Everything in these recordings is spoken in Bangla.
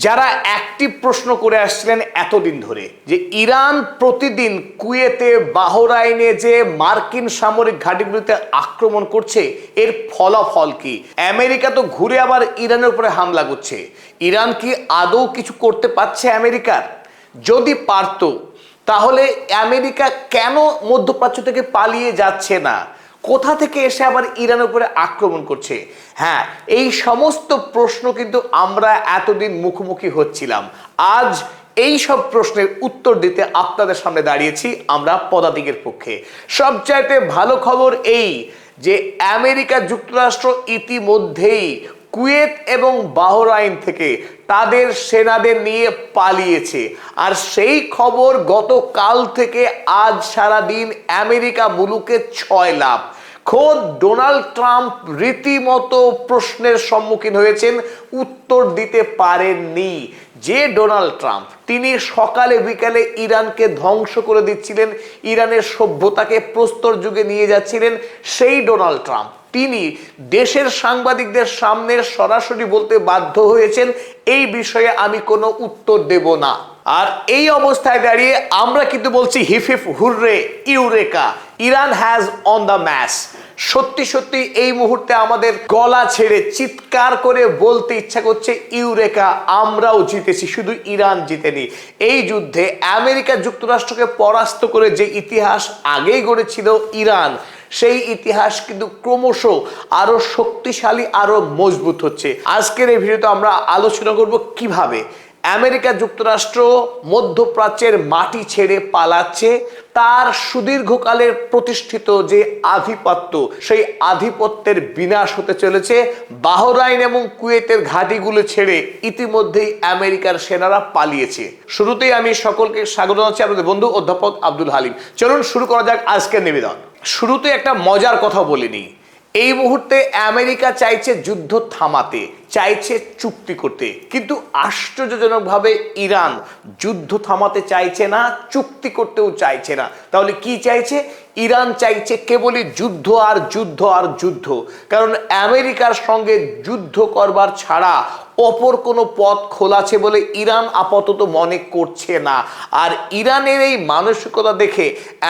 যারা একটি প্রশ্ন করে আসছিলেন এতদিন ধরে যে ইরান প্রতিদিন কুয়েতে বাহরাইনে যে মার্কিন সামরিক ঘাঁটিগুলিতে আক্রমণ করছে এর ফলাফল কি? আমেরিকা তো ঘুরে আবার ইরানের উপরে হামলা করছে। ইরান কি আদৌ কিছু করতে পারছে আমেরিকার? যদি পারত তাহলে আমেরিকা কেন মধ্যপ্রাচ্য থেকে পালিয়ে যাচ্ছে না? কোথা থেকে এসে আবার ইরানের উপরে আক্রমণ করছে? হ্যাঁ, এই সমস্ত প্রশ্ন কিন্তু আমরা এতদিন মুখোমুখি হচ্ছিলাম। আজ এই সব প্রশ্নের উত্তর দিতে আপনাদের সামনে দাঁড়িয়েছি আমরা পদাতিকের পক্ষে। সবচাইতে ভালো খবর এই যে আমেরিকা যুক্তরাষ্ট্র ইতিমধ্যেই কুয়েত এবং বাহরাইন থেকে তাদের সেনাদের নিয়ে পালিয়েছে। আর সেই খবর গতকাল থেকে আজ সারাদিন আমেরিকা মুলুকে 6 লাভ। খোদ ডোনাল্ড ট্রাম্প রীতিমতো প্রশ্নের সম্মুখীন হয়েছেন, উত্তর দিতে পারেননি। যে ডোনাল্ড ট্রাম্প তিনি সকালে বিকালে ইরানকে ধ্বংস করে দিচ্ছিলেন, ইরানের সভ্যতাকে প্রস্তর যুগে নিয়ে যাচ্ছিলেন, সেই ডোনাল্ড ট্রাম্প তিনি দেশের সাংবাদিকদের সামনে সরাসরি বলতে বাধ্য হয়েছেন এই বিষয়ে আমি কোনো উত্তর দেব না। আর এই অবস্থায় দাঁড়িয়ে আমরা কিন্তু বলছি hip hip hurray eureka, Iran has won the match. সত্যি সত্যি এই মুহূর্তে আমাদের গলা ছেড়ে চিৎকার করে বলতে ইচ্ছা করছে ইউরেকা, আমরাও জিতেছি, শুধু ইরান জিতেনি। এই যুদ্ধে আমেরিকা যুক্তরাষ্ট্রকে পরাস্ত করে যে ইতিহাস আগেই গড়েছিল ইরান, সেই ইতিহাস কিন্তু ক্রমশ আরো শক্তিশালী, আরো মজবুত হচ্ছে। আজকের এই ভিডিওতে আমরা আলোচনা করব কিভাবে আমেরিকা যুক্তরাষ্ট্র মধ্যপ্রাচ্যের মাটি ছেড়ে পালাচ্ছে, তার সুদীর্ঘকালের প্রতিষ্ঠিত যে আধিপত্য, সেই আধিপত্যের বিনাশ হতে চলেছে। বাহরাইন এবং কুয়েতের ঘাঁটিগুলো ছেড়ে ইতিমধ্যেই আমেরিকার সেনারা পালিয়েছে। শুরুতেই আমি সকলকে স্বাগত জানাচ্ছি আপনাদের বন্ধু অধ্যাপক আব্দুল হালিম। চলুন শুরু করা যাক আজকের নিবেদন। শুরুতে একটা মজার কথা বলিনি। এই মুহূর্তে আমেরিকা চাইছে যুদ্ধ থামাতে, চাইছে চুক্তি করতে, কিন্তু আশ্চর্যজনকভাবে ইরান যুদ্ধ থামাতে চাইছে না, চুক্তি করতেও চাইছে না। তাহলে কি চাইছে? ইরান চাইছে কেবলই যুদ্ধ আর যুদ্ধ আর যুদ্ধ। কারণ আমেরিকার সঙ্গে যুদ্ধ করবার ছাড়া অপর কোনো পথ খোলা আছে বলে ইরান আপাতত মনে করছে না। আর ইরানের এই মানসিকতা দেখে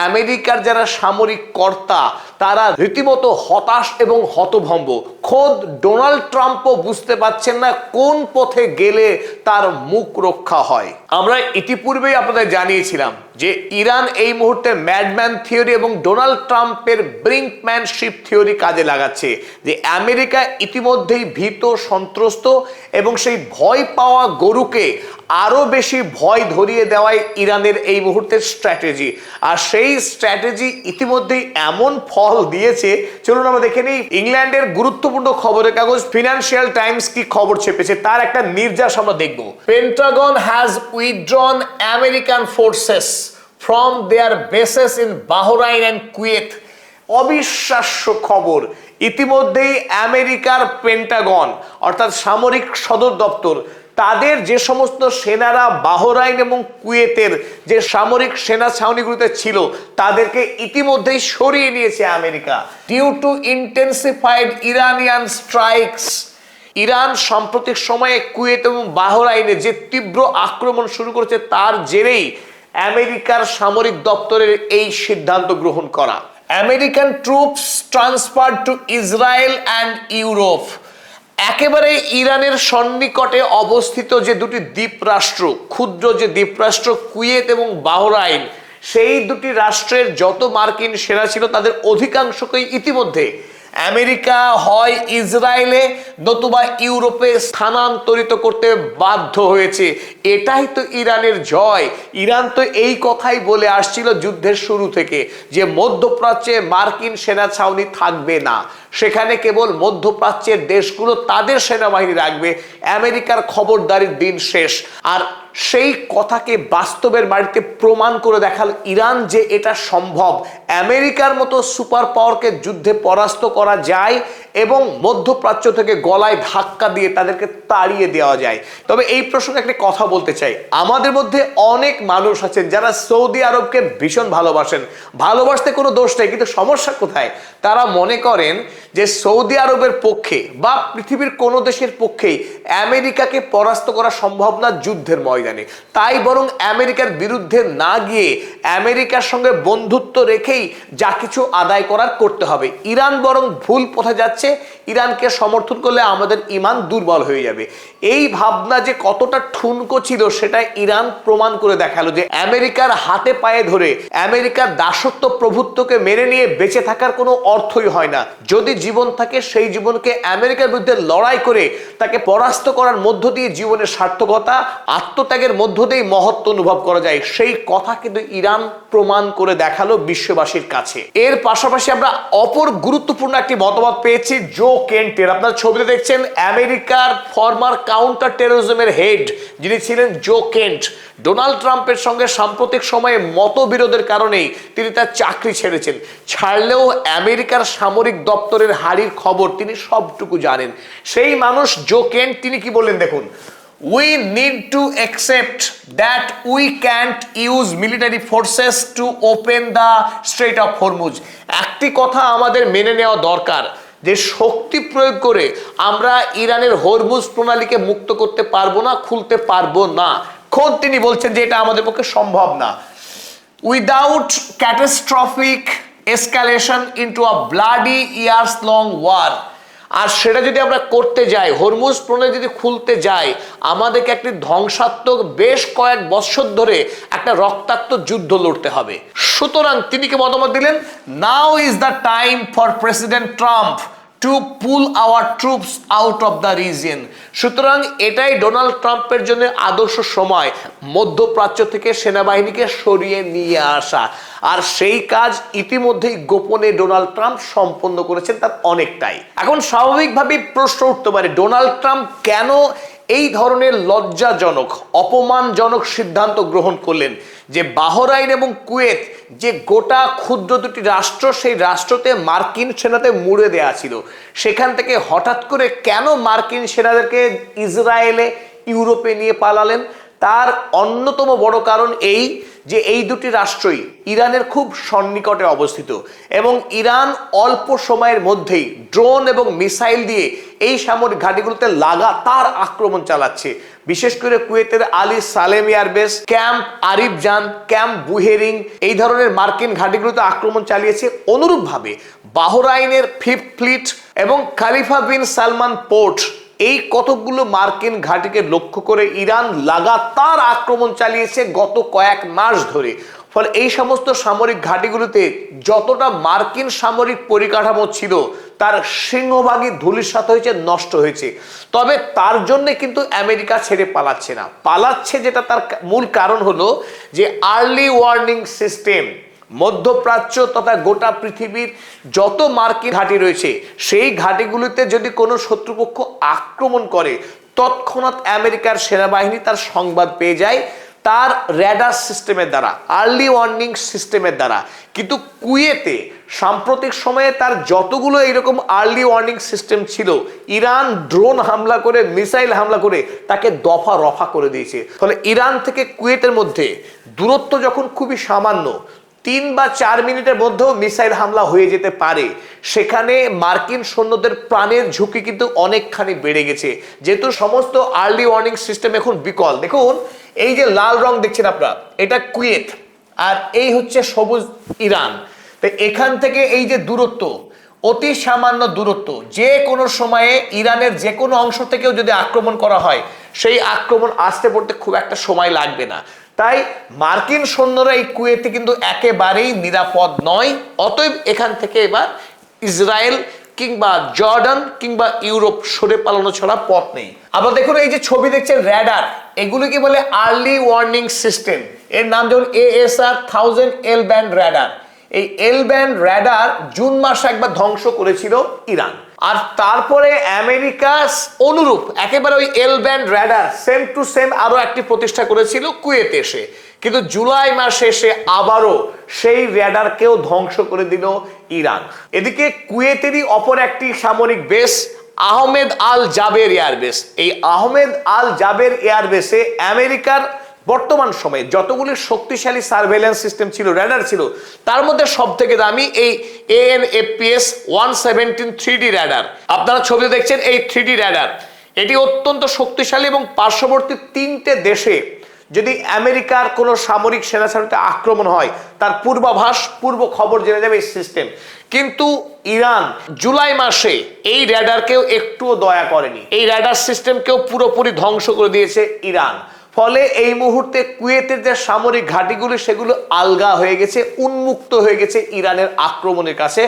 আমেরিকার যারা সামরিক কর্তা তারা রীতিমতো হতাশ এবং হতভম্ব। খোদ ডোনাল্ড ট্রাম্পও বুঝতে পারছেন না কোন পথে গেলে তার মুখ রক্ষা হয়। আমরা ইতিপূর্বেই আপনাদের জানিয়েছিলাম যে ইরান এই মুহূর্তে ম্যাডম্যান থিওরি এবং ডোনাল্ড ট্রাম্পের ব্রিঙ্কম্যানশিপ থিওরি কাজে লাগাচ্ছে। যে আমেরিকা ইতিমধ্যেই ভীত, সন্ত্রস্ত এবং সেই ভয় পাওয়া গরুকে আরো বেশি ভয় ধরিয়ে দেওয়াই ইরানের এই মুহূর্তের স্ট্র্যাটেজি। আর সেই স্ট্র্যাটেজি ইতিমধ্যেই এমন ফল দিয়েছে, চলুন আমরা দেখে নিই ইংল্যান্ডের গুরুত্বপূর্ণ খবরের কাগজ ফিনান্সিয়াল টাইমস কি খবর ছেপেছে তার একটা নির্যাস আমরা দেখব। Pentagon has withdrawn American forces from their bases in Bahrain and Kuwait. অবিশ্বাস্য খবর, ইতিমধ্যেই আমেরিকার পেন্টাগন অর্থাৎ সামরিক সদর দপ্তর তাদের যে সমস্ত সেনারা বাহরাইন এবং কুয়েতের যে সামরিক সেনা ছাউনিগুলিতে ছিল তাদেরকে ইতিমধ্যেই সরিয়ে নিয়েছে America. Due to intensified Iranian strikes, Iran সাম্প্রতিক সময়ে কুয়েত এবং বাহরাইনে যে তীব্র আক্রমণ শুরু করেছে তার জেরেই আমেরিকার সামরিক দপ্তরের এই সিদ্ধান্ত গ্রহণ করা। American troops transferred to Israel and Europe. একেবারে ইরানের সন্নিকটে অবস্থিত যে দুটি দ্বীপরাষ্ট্র, ক্ষুদ্র যে দ্বীপরাষ্ট্র কুয়েত এবং বাহরাইন, সেই দুটি রাষ্ট্রের যত মার্কিন সেনা ছিল তাদের অধিকাংশকেই ইতিমধ্যে আমেরিকা হয় ইসরায়েলে নতুবা ইউরোপে স্থানান্তরিত করতে বাধ্য হয়েছে। এটাই তো ইরানের জয়। ইরান তো এই কথাই বলে আসছিল যুদ্ধের শুরু থেকে যে মধ্যপ্রাচ্যে মার্কিন সেনা ছাউনি থাকবে না, সেখানে কেবল মধ্যপ্রাচ্যের দেশগুলো তাদের সেনাবাহিনী রাখবে, আমেরিকার খবরদারির দিন শেষ। আর সেই কথাকে বাস্তবের মাটিতে প্রমাণ করে দেখাল ইরান যে এটা সম্ভব। আমেরিকার মতো সুপার পাওয়ারকে যুদ্ধে পরাস্ত করা যায় এবং মধ্যপ্রাচ্য থেকে গলায় ধাক্কা দিয়ে তাদেরকে তাড়িয়ে দেওয়া যায়। তবে এই প্রসঙ্গে একটা কথা বলতে চাই, আমাদের মধ্যে অনেক মানুষ আছেন যারা সৌদি আরবকে ভীষণ ভালোবাসেন, ভালোবাসতে কোনো দোষ নেই, কিন্তু সমস্যা কোথায়? তারা মনে করেন যে সৌদি আরবের পক্ষে বা পৃথিবীর কোনো দেশের পক্ষেই আমেরিকাকে পরাস্ত করা সম্ভব না যুদ্ধের ময়দানে, তাই বরং আমেরিকার বিরুদ্ধে না গিয়ে আমেরিকার সঙ্গে বন্ধুত্ব রেখেই যা কিছু আদায় করার করতে হবে। ইরান বরং ভুল পথে যাচ্ছে, ইরানকে সমর্থন করলে আমাদের ঈমান দুর্বল হয়ে যাবে। এই ভাবনা যে কতটা ঠুনকো ছিল সেটা ইরান প্রমাণ করে দেখালো যে আমেরিকার হাতে পায়ে ধরে আমেরিকার দাসত্ব প্রভুত্বকে মেনে নিয়ে বেঁচে থাকার কোনো অর্থই হয় না। যদি জীবন থাকে সেই জীবনকে আমেরিকার বিরুদ্ধে লড়াই করে তাকে পরাস্ত করার মধ্য দিয়ে জীবনের সার্থকতা, আত্মত্যাগের মধ্য দিয়ে মহত্ব অনুভব করা যায়, সেই কথা কিন্তু ইরান প্রমাণ করে দেখালো বিশ্ববাসীর কাছে। এর পাশাপাশি আমরা অপর গুরুত্বপূর্ণ একটি মতামত পেয়েছি জো কেন্টের। আপনারা ছবিতে দেখছেন আমেরিকার ফরমার কাউন্টার টেরোরিজমের হেড যিনি ছিলেন জো কেন্ট। ডোনাল্ড ট্রাম্পের সঙ্গে সাম্প্রতিক সময়ে মতবিরোধের কারণেই তিনি তার চাকরি ছেড়েছেন। ছাড়লেও আমেরিকার সামরিক দপ্তরের হারির খবর তিনি সবটুকু জানেন। সেই মানুষ জো কেন্ট তিনি কি বললেন দেখুন, We need to accept that we can't use military forces to open the Strait of Hormuz. একটি কথা আমাদের মেনে নেওয়া দরকার যে শক্তি প্রয়োগ করে আমরা ইরানের হরমুজ প্রণালীকে মুক্ত করতে পারবো না, খুলতে পারবো না। খোদ তিনি বলছেন যে এটা আমাদের পক্ষে সম্ভব না। Without catastrophic escalation into a bloody years long war. আর সেটা যদি আমরা করতে যাই, হরমুজ প্রণালী যদি খুলতে যাই, আমাদেরকে একটি ধ্বংসাত্মক বেশ কয়েক বছর ধরে একটা রক্তাক্ত যুদ্ধ লড়তে হবে। সুতরাং তিনি কি মতামত দিলেন, now is the time for President Trump to pull our troops out of the region. সুতরাং এটাই ডোনাল্ড ট্রাম্পের জন্য আদর্শ সময়, মধ্যপ্রাচ্য থেকে সেনাবাহিনীকে সরিয়ে নিয়ে আসা। আর সেই কাজ ইতিমধ্যেই গোপনে ডোনাল্ড ট্রাম্প সম্পন্ন করেছেন তার অনেকটাই। এখন স্বাভাবিকভাবেই প্রশ্ন উঠতে পারে, ডোনাল্ড ট্রাম্প কেন এই ধরনের লজ্জাজনক, অপমানজনক সিদ্ধান্ত গ্রহণ করলেন যে বাহরাইন এবং কুয়েত যে গোটা ক্ষুদ্র দুটি রাষ্ট্র, সেই রাষ্ট্রতে মার্কিন সেনাতে মুড়ে দেয়া ছিল, সেখান থেকে হঠাৎ করে কেন মার্কিন সেনাদেরকে ইসরায়েলে, ইউরোপে নিয়ে পালালেন? তার অন্যতম বড় কারণ এই যে এই দুটি রাষ্ট্রই ইরানের খুব সন্নিকটে অবস্থিত এবং ইরান অল্প সময়ের মধ্যেই ড্রোন এবং মিসাইল দিয়ে এই সামরিক ঘাঁটিগুলোতে লাগাতার আক্রমণ চালাচ্ছে। বিশেষ করে কুয়েতের Ali Salem airbase, camp Arifjan, camp Buehring, এই ধরনের মার্কিন ঘাঁটিগুলোতে আক্রমণ চালিয়েছে। অনুরূপভাবে বাহরাইনের ফিফথ ফ্লিট এবং খালিফা বিন সালমান পোর্ট, এই কতকগুলো মার্কিন ঘাঁটিকে লক্ষ্য করে ইরান লাগাতার আক্রমণ চালিয়েছে গত কয়েক মাস ধরে। ফলে এই সমস্ত সামরিক ঘাঁটিগুলোতে যতটা মার্কিন সামরিক পরিকাঠামো ছিল তার সিংহভাগই ধূলিসাৎ হয়েছে, নষ্ট হয়েছে। তবে তার জন্য কিন্তু আমেরিকা ছেড়ে পালাচ্ছে না। পালাচ্ছে যেটা তার মূল কারণ হলো যে আর্লি ওয়ার্নিং সিস্টেম। মধ্যপ্রাচ্য তথা গোটা পৃথিবীর যত মার্কিন ঘাঁটি রয়েছে সেই ঘাঁটিগুলিতে যদি কোনো শত্রুপক্ষ আক্রমণ করে, তৎক্ষণাৎ আমেরিকার সেনাবাহিনী তার সংবাদ পেয়ে যায় তার র্যাডার সিস্টেমের দ্বারা, আর্লি ওয়ার্নিং সিস্টেমের দ্বারা। কিন্তু কুয়েতে সাম্প্রতিক সময়ে তার যতগুলো এইরকম আর্লি ওয়ার্নিং সিস্টেম ছিল, ইরান ড্রোন হামলা করে, মিসাইল হামলা করে তাকে দফা রফা করে দিয়েছে। ফলে ইরান থেকে কুয়েতের মধ্যে দূরত্ব যখন খুবই সামান্য, 3 বা 4 মিনিটের মধ্যেও মিসাইল হামলা হয়ে যেতে পারে, সেখানে মার্কিন সৈন্যদের প্রাণের ঝুঁকি কিন্তু অনেকখানি বেড়ে গেছে, যেহেতু সমস্ত আর্লি ওয়ার্নিং সিস্টেম এখন বিকল। দেখুন এই যে লাল রং দেখছেন আপনারা, এটা কুয়েত, আর এই হচ্ছে সবুজ ইরান। তো এখান থেকে এই যে দূরত্ব, অতি সামান্য দূরত্ব, যে কোনো সময়ে ইরানের যে কোনো অংশ থেকেও যদি আক্রমণ করা হয়, সেই আক্রমণ আসতে পড়তে খুব একটা সময় লাগবে না। তাই মার্কিন সৈন্যরা এই কুয়েতে কিন্তু একেবারেই নিরাপদ নয়। অতএব এখান থেকে এবার ইসরায়েল কিংবা জর্ডান কিংবা ইউরোপ সরে পালানো ছাড়া পথ নেই। আবার দেখুন এই যে ছবি দেখছেন র্যাডার, এগুলোকে বলে আর্লি ওয়ার্নিং সিস্টেম। এর নাম যেমন ASR 1000 এল ব্যান্ড র্যাডার। এই এল ব্যান্ড র্যাডার জুন মাসে একবার ধ্বংস করেছিল ইরান, আর তারপরে আমেরিকা অনুরূপ একেবারে ওই L band radar same to same আরো একটি প্রতিষ্ঠা করেছিল কুয়েতে এসে। কিন্তু জুলাই মাসে এসে আবারও সেই র্যাডারকেও ধ্বংস করে দিল ইরান। এদিকে কুয়েতেরই অপর একটি সামরিক বেস আহমেদ আল জাবের এয়ারবেস, এই আহমেদ আল জাবের এয়ারবেসে আমেরিকার বর্তমান সময়ে যতগুলি শক্তিশালী সার্ভেলেন্স সিস্টেম ছিল, র্যাডার ছিল, তার মধ্যে সব থেকে দামি এই AN/APS 117 3D র্যাডার। আপনারা ছবিতে দেখছেন এই 3D র্যাডার, এটি অত্যন্ত শক্তিশালী এবং পার্শ্ববর্তী 3টে দেশে যদি আমেরিকার কোনো সামরিক সেনাছাউনিতে আক্রমণ হয় তার পূর্বাভাস, পূর্ব খবর জেনে যাবে এই সিস্টেম। কিন্তু ইরান জুলাই মাসে এই র্যাডারকেও একটুও দয়া করেনি, এই র্যাডার সিস্টেমকেও পুরোপুরি ধ্বংস করে দিয়েছে ইরান। ফলে এই মুহূর্তে কুয়েতের যে সামরিক ঘাঁটিগুলি সেগুলো আলগা হয়ে গেছে, উন্মুক্ত হয়ে গেছে ইরানের আক্রমণের কাছে।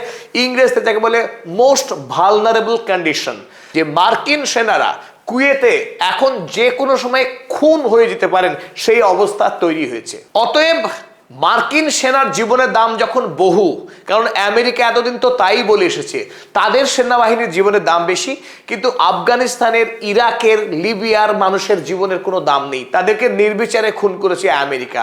ইংরেজিতে যাকে বলে মোস্ট ভালনারেবল কন্ডিশন, যে মার্কিন সেনারা কুয়েতে এখন যে কোনো সময় খুন হয়ে যেতে পারেন, সেই অবস্থা তৈরি হয়েছে। অতএব মার্কিন সেনার জীবনের দাম যখন বহু, কারণ আমেরিকা এতদিন তো তাই বলে এসেছে তাদের সেনাবাহিনীর জীবনের দাম বেশি, কিন্তু আফগানিস্তানের, ইরাকের, লিবিয়ার মানুষের জীবনের কোনো দাম নেই, তাদেরকে নির্বিচারে খুন করেছে আমেরিকা।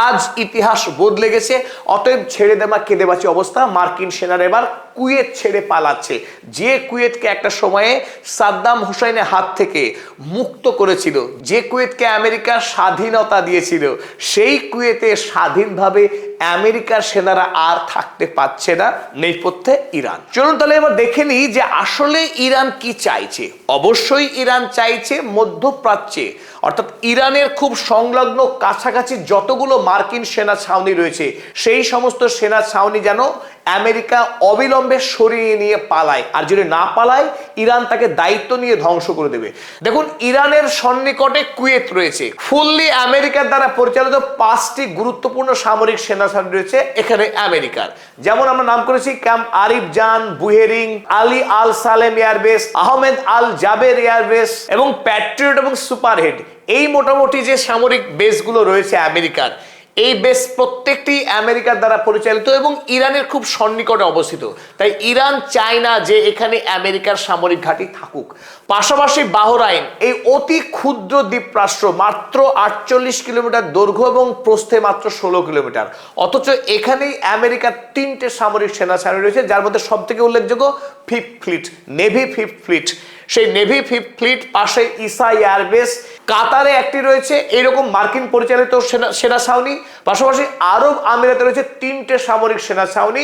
আজ ইতিহাস বদলে গেছে, অতএব ছেড়ে দেওয়া কেঁদে বাঁচি অবস্থা। মার্কিন সেনারা এবার কুয়েত ছেড়ে পালাচ্ছে, যে কুয়েতকে একটা সময়ে সাদ্দাম হুসাইনের হাত থেকে মুক্ত করেছিল, যে কুয়েতকে আমেরিকা স্বাধীনতা দিয়েছিল, সেই কুয়েতে স্বাধীনভাবে আমেরিকার সেনারা আর থাকতে পারছে না, নেপথ্যে ইরান। চলুন তাহলে এবার দেখে নিই যে আসলে ইরান কি চাইছে। অবশ্যই ইরান চাইছে মধ্যপ্রাচ্যে, অর্থাৎ ইরানের খুব সংলগ্ন কাছাকাছি যতগুলো মার্কিন সেনা ছাউনি রয়েছে সেই সমস্ত সেনা ছাউনি যেন আমেরিকা অবিলম্বে সরিয়ে নিয়ে পালায়, আর যদি না পালায় ইরান তাকে দায়িত্ব নিয়ে ধ্বংস করে দেবে। দেখুন, ইরানের সন্নিকটে কুয়েত রয়েছে, ফুললি আমেরিকার দ্বারা পরিচালিত 5টি গুরুত্বপূর্ণ সামরিক সেনা ছাউনি রয়েছে এখানে আমেরিকার। যেমন আমরা নাম করেছি ক্যাম্প আরিফ জান, বুহেরিং, আলী আল সালেম এয়ারবেস, আহমেদ আল জাবের এয়ারবেস এবং প্যাট্রিয়ট এবং সুপারহেড। এই মোটামুটি যে সামরিক বেসগুলো রয়েছে আমেরিকার, এই বেস প্রত্যেকটি আমেরিকার দ্বারা পরিচালিত এবং ইরানের খুব সন্নিকটে অবস্থিত। তাই ইরান চায় না যে এখানে আমেরিকার সামরিক ঘাঁটি থাকুক। পাশাপাশি বাহরাইন, এই অতি ক্ষুদ্র দ্বীপরাষ্ট্র, মাত্র 48 কিলোমিটার দৈর্ঘ্য এবং প্রস্থে মাত্র 16 কিলোমিটার, অথচ এখানেই আমেরিকার 3টে সামরিক সেনা ছাউনি রয়েছে, যার মধ্যে সব থেকে উল্লেখযোগ্য 5th fleet, navy 5th fleet. সেই নেভি 5th ফ্লিট, পাশে ইসা এয়ারবেস, কাতারে একটি রয়েছে এরকম মার্কিন পরিচালিত সেনা ছাউনি, পাশাপাশি আরব আমিরাতে রয়েছে 3টে সামরিক সেনা ছাউনি।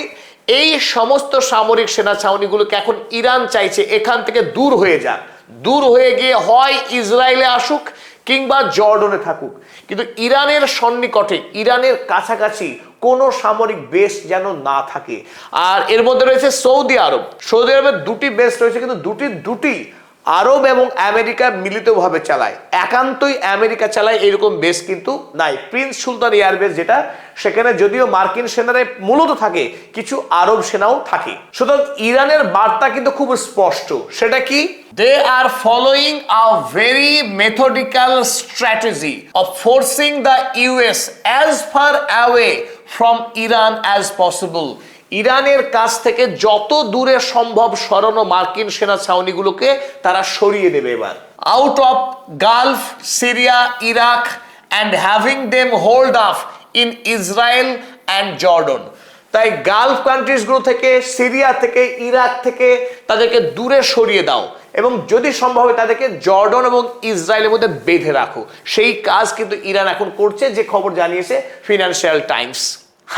এই সমস্ত সামরিক সেনা ছাউনিগুলোকে এখন ইরান চাইছে এখান থেকে দূর হয়ে যাক, দূর হয়ে গিয়ে হয় ইসরায়েলে আসুক কিংবা জর্ডনে থাকুক, কিন্তু ইরানের সন্নিকটে, ইরানের কাছাকাছি কোনো সামরিক বেস যেন না থাকে। আর এর মধ্যে রয়েছে সৌদি আরব। সৌদি আরবের 2টি বেস রয়েছে, কিন্তু দুটি আরব এবং আমেরিকা মিলিতভাবে চালায়, একান্তই আমেরিকা চালায় এরকম বেস কিন্তু নাই। প্রিন্স সুলতান এয়ারবেস যেটা, সেখানে যদিও মার্কিন সেনারাই মূলত থাকে, কিছু আরব সেনাও থাকে। সুতরাং ইরানের বার্তা কিন্তু খুব স্পষ্ট, সেটা কি? They are following a very methodical strategy of forcing the US as far away from Iran as possible. ইরানের কাছ থেকে যত দূরে সম্ভব সরানো মার্কিন সেনা ছাউনিগুলোকে তারা সরিয়ে দেবে এবার, out of Gulf, Syria, Iraq, and having them hold of in Israel and Jordan. তাই গালফ কান্ট্রিজগুলো থেকে, সিরিয়া থেকে, ইরাক থেকে তাদেরকে দূরে সরিয়ে দাও এবং যদি সম্ভব হয় তাদেরকে জর্ডন এবং ইসরায়েলের মধ্যে বেঁধে রাখো। সেই কাজ কিন্তু ইরান এখন করছে, যে খবর জানিয়েছে ফিনান্সিয়াল টাইমস।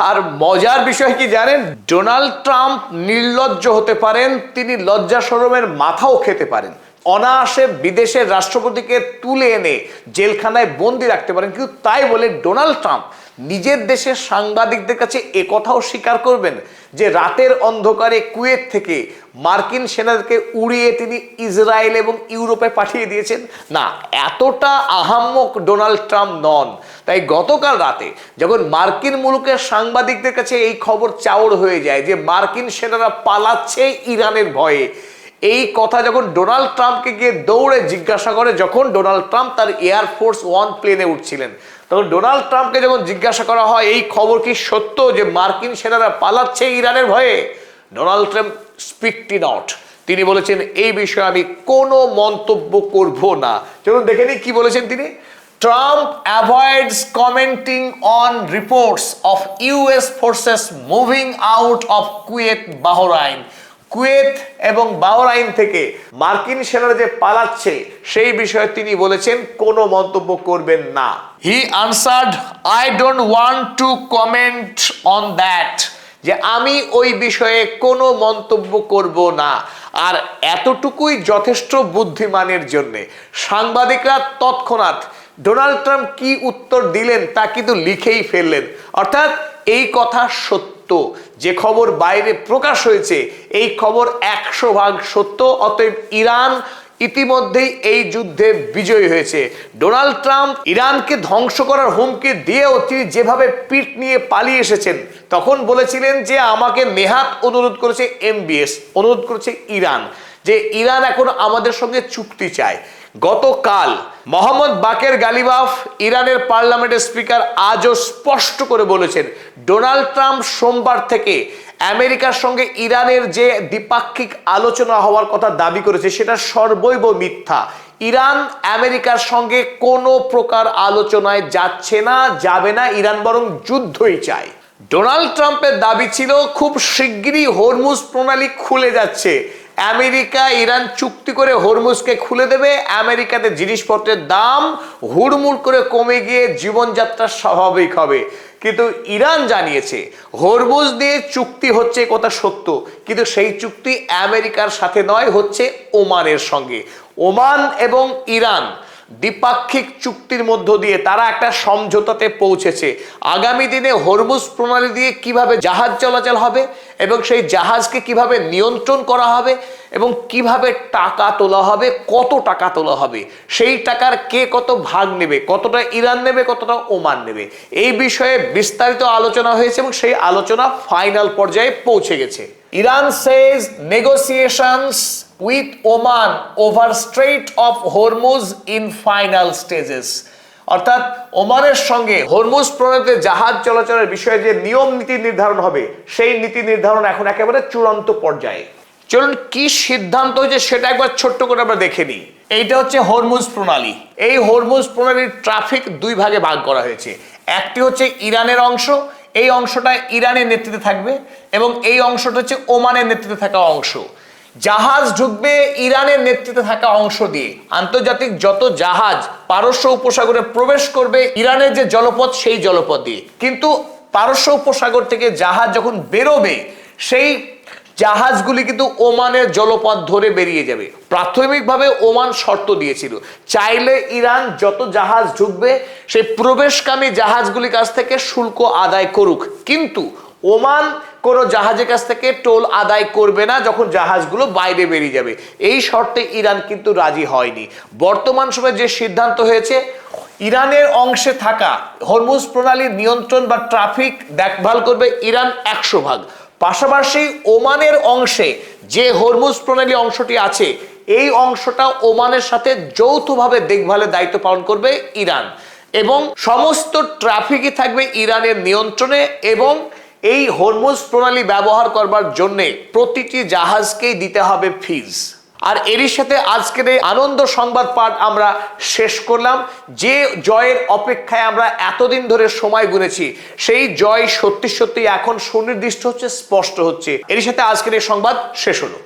আর মজার বিষয় কি জানেন? ডোনাল্ড ট্রাম্প নির্লজ্জ হতে পারেন, তিনি লজ্জা শরমের মাথাও খেতে পারেন, অনায়াসে বিদেশের রাষ্ট্রপতিকে তুলে এনে জেলখানায় বন্দি রাখতে পারেন, কিন্তু তাই বলে ডোনাল্ড ট্রাম্প নিজের দেশের সাংবাদিকদের কাছে একথাও স্বীকার করবেন যে রাতের অন্ধকারে কুয়েত থেকে মার্কিন সেনাদেরকে উড়িয়ে তিনি ইসরায়েল এবং ইউরোপে পাঠিয়ে দিয়েছেন? না, এতটা আহাম্মক ডোনাল্ড ট্রাম্প নন। তাই গতকাল রাতে যখন মার্কিন মুলুকের সাংবাদিকদের কাছে এই খবর চাউর হয়ে যায় যে মার্কিন সেনারা পালাচ্ছে ইরানের ভয়ে, এই কথা যখন ডোনাল্ড ট্রাম্পকে গিয়ে দৌড়ে জিজ্ঞাসা করে, যখন ডোনাল্ড ট্রাম্প তার এয়ারফোর্স 1 প্লেনে উঠছিলেন, তখন ডোনাল্ড ট্রাম্পকে যখন জিজ্ঞাসা করা হয় এই খবর কি সত্য যে মার্কিন সেনারা পালাচ্ছে ইরানের ভয়ে, ডোনাল্ড ট্রাম্প স্পিকটি নট, তিনি বলেছেন এই বিষয়ে আমি কোনো মন্তব্য করব না। চলুন দেখে নিই কি বলেছেন তিনি। Trump avoids commenting on reports of US forces moving out of Kuwait, Bahrain. Kuwait এবং বাহরাইন থেকে মার্কিন সেনারা যে পালাচ্ছে সেই বিষয়ে তিনি বলেছেন কোনো মন্তব্য করবেন না। He answered, I don't want to comment on that, যে আমি ওই বিষয়ে কোনো মন্তব্য করব না। আর এতটুকুই যথেষ্ট বুদ্ধিমানের জন্যে সাংবাদিকরা তৎক্ষণাৎ ডোনাল্ড ট্রাম্প কি উত্তর দিলেন তা কিন্তু লিখেই ফেললেন। অর্থাৎ এই কথা সত্য, যে খবর বাইরে প্রকাশ হয়েছে এই খবর 100% সত্য। অতএব ইরান ইতিমধ্যেই এই যুদ্ধে বিজয়ী হয়েছে। ডোনাল্ড ট্রাম্প ইরানকে ধ্বংস করার হুমকি দিয়েও তিনি যেভাবে পিঠ নিয়ে পালিয়ে এসেছেন, তখন বলেছিলেন যে আমাকে নেহাত অনুরোধ করেছে MBS, অনুরোধ করেছে ইরান, যে ইরান এখন আমাদের সঙ্গে চুক্তি চায়। গতকাল মোহাম্মদ বাকের গালিবাফ ইরানের পার্লামেন্টের স্পিকার আজও স্পষ্ট করে বলেছেন ডোনাল্ড ট্রাম্প সোমবার থেকে আমেরিকার সঙ্গে ইরানের যে দ্বিপাক্ষিক আলোচনা হওয়ার কথা দাবি করেছে সেটা সর্বৈব মিথ্যা। ইরান আমেরিকার সঙ্গে কোনো প্রকার আলোচনায় যাচ্ছে না, যাবে না। ইরান বরং যুদ্ধই চায়। ডোনাল্ড ট্রাম্পের দাবি ছিল খুব শিগগিরই হরমুজ প্রণালী খুলে যাচ্ছে, আমেরিকা ইরান চুক্তি করে হরমুজকে খুলে দেবে, আমেরিকাতে জিনিসপত্রের দাম হুড়মুড় করে কমে গিয়ে জীবনযাত্রা স্বাভাবিক হবে। কিন্তু ইরান জানিয়েছে হরমুজ দিয়ে চুক্তি হচ্ছে, কথা সত্য, কিন্তু সেই চুক্তি আমেরিকার সাথে নয়, হচ্ছে ওমানের সঙ্গে। ওমান এবং ইরান দ্বিপাক্ষিক চুক্তির মধ্য দিয়ে তারা একটা সমঝোতাতে পৌঁছেছে। আগামী দিনে হরমুজ প্রণালী দিয়ে কিভাবে জাহাজ চলাচল হবে এবং সেই জাহাজকে কিভাবে নিয়ন্ত্রণ করা হবে এবং কিভাবে টাকা তোলা হবে, কত টাকা তোলা হবে, সেই টাকার কে কত ভাগ নেবে, কতটা ইরান নেবে, কতটা ওমান নেবে, এই বিষয়ে বিস্তারিত আলোচনা হয়েছে এবং সেই আলোচনা ফাইনাল পর্যায়ে পৌঁছে গেছে। Iran Sage negotiations with Oman over Strait of Hormuz in final stages, অর্থাৎ ওমানের সঙ্গে হরমুজ প্রণালীতে জাহাজ চলাচলের বিষয়ে যে নিয়ম নীতি নির্ধারণ হবে সেই নীতি নির্ধারণ এখন একেবারে চূড়ান্ত পর্যায়ে। চলুন কি সিদ্ধান্ত হয়েছে সেটা একবার ছোট্ট করে আমরা দেখে নিই। এইটা হচ্ছে হরমুজ প্রণালী। এই হরমুজ প্রণালীর ট্রাফিক দুই ভাগে ভাগ করা হয়েছে। একটি হচ্ছে ইরানের অংশ, এই অংশটা ইরানের নেতৃত্বে থাকবে, এবং এই অংশটা হচ্ছে ওমানের নেতৃত্বে থাকা অংশ। জাহাজ ঢুকবে ইরানের নেতৃত্বে থাকা অংশ দিয়ে। আন্তর্জাতিক যত জাহাজ পারস্য উপসাগরে প্রবেশ করবে ইরানের যে জলপথ সেই জলপথ দিয়ে, কিন্তু পারস্য উপসাগর থেকে জাহাজ যখন বেরোবে সেই জাহাজগুলি কিন্তু ওমানের জলপথ ধরে বেরিয়ে যাবে। প্রাথমিকভাবে ওমান শর্ত দিয়েছিল চাইলে ইরান যত জাহাজ ঢুকবে সেই প্রবেশকামী জাহাজগুলির কাছ থেকে শুল্ক আদায় করুক, কিন্তু ওমান কোনো জাহাজের কাছ থেকে টোল আদায় করবে না যখন জাহাজগুলো বাইরে বেরিয়ে যাবে। এই শর্তে ইরান কিন্তু রাজি হয়নি। বর্তমান সময়ে যে সিদ্ধান্ত হয়েছে, ইরানের অংশে থাকা হরমুজ প্রণালীর নিয়ন্ত্রণ বা ট্রাফিক দেখভাল করবে ইরান 100%। পাশাপাশি ওমানের অংশে যে হরমুজ প্রণালী অংশটি আছে এই অংশটা ওমানের সাথে যৌথভাবে দেখভালের দায়িত্ব পালন করবে ইরান, এবং সমস্ত ট্রাফিকই থাকবে ইরানের নিয়ন্ত্রণে। এবং এই হরমুজ প্রণালী ব্যবহার করবার জন্য প্রতিটি জাহাজকেই দিতে হবে ফিজ। আর এরই সাথে আজকের এই আনন্দ সংবাদ পাঠ আমরা শেষ করলাম। যে জয়ের অপেক্ষায় আমরা এতদিন ধরে সময় গুনেছি সেই জয় সত্যি সত্যি এখন সুনির্দিষ্ট হচ্ছে, স্পষ্ট হচ্ছে। এরই সাথে আজকের এই সংবাদ শেষ হলো।